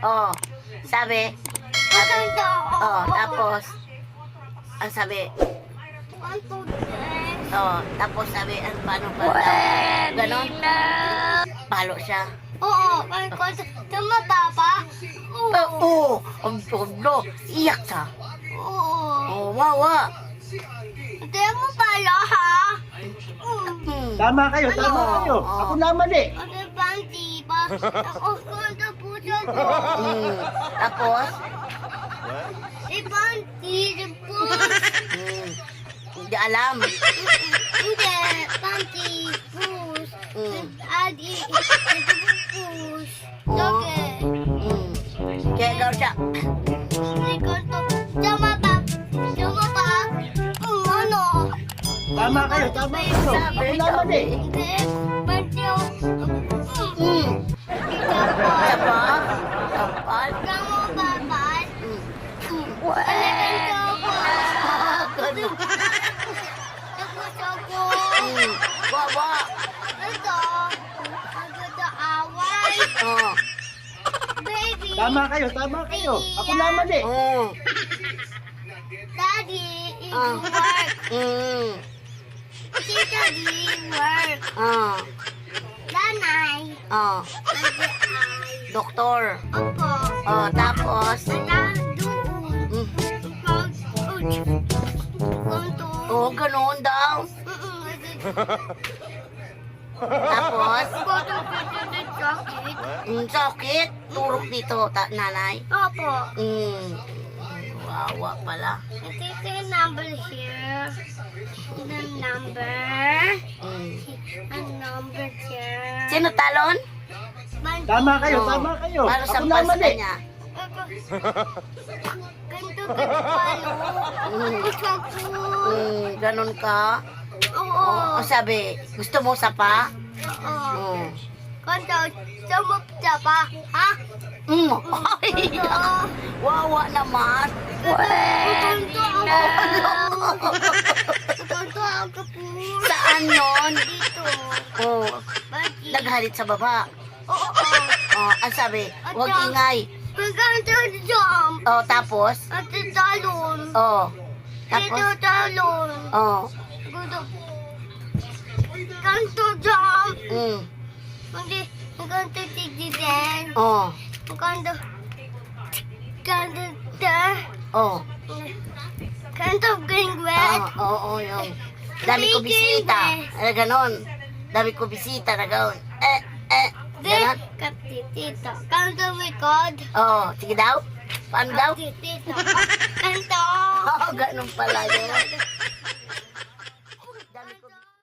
Oh, sabi. Maganda. Oh, tapos. Ang sabi. 1, 2, 3. Oh, tapos sabi, paano ba? Ganon. Palo siya. Oo, may kwento. Tama, Papa? Oo, ang tondo. Iyak siya. Oo. Oh, wawa. Hindi mo pala, ha? Tama kayo, tama Ano? kayo. Oh. Ako na mali. Ano ba, di ba? Ako kwento po siya ko. Tapos, Panty, the hindi alam. Hindi, panty, push. Adi, push. Oh. Doge. Kaya daw siya. May kwento. Tama ba? Tama ba? Ano? Tama kayo, tama kayo. Ako na mali. Hindi, panty, Sapa. Kapal. Tama ba, Pat? Wawa. Oh. Tama kayo, tama kayo. Ako na mali. Oh. Daddy, it work. Tita, it work. Oh. Nanay, Oh. Doktor. opo. Oh, tapos. Doon. Konto. Oh, ganoon daw. Tapos, sakit. Turok dito, nanay. Opo. Wawa pala. Ito yung number here. The number. A number here. Sino talon? Tama kayo, Oh. tama kayo. Para Ako sa na pas mali. niya. Ganito palo. Gusto ko. Ganon ka. Oo. O sabi, gusto mo sapa? Oo. Oh. Ganito. Sumupta pa. Ha? Ay, wawa naman. Ganito ako. Ganito ako po. Saan yon? Dito. Oh, Bakit? naghalit sa baba. Oo. Oh, ang sabi, huwag ingay. Ganito jump. Oh, tapos? At talon. Oh, Dito tapos? talon. Oh, Ganito. Ganito jump. Hindi. Ganito tigidin. oh, Ganito. Ganito. oh. Ganito gingwet. Oo, yung dami ko bisita. Ganon. Dami ko bisita na ganon. Ganon. Katitito. Ganito record. Oh, sige daw. Paano daw? Katitito. Ganito. Oo, ganon pala yun.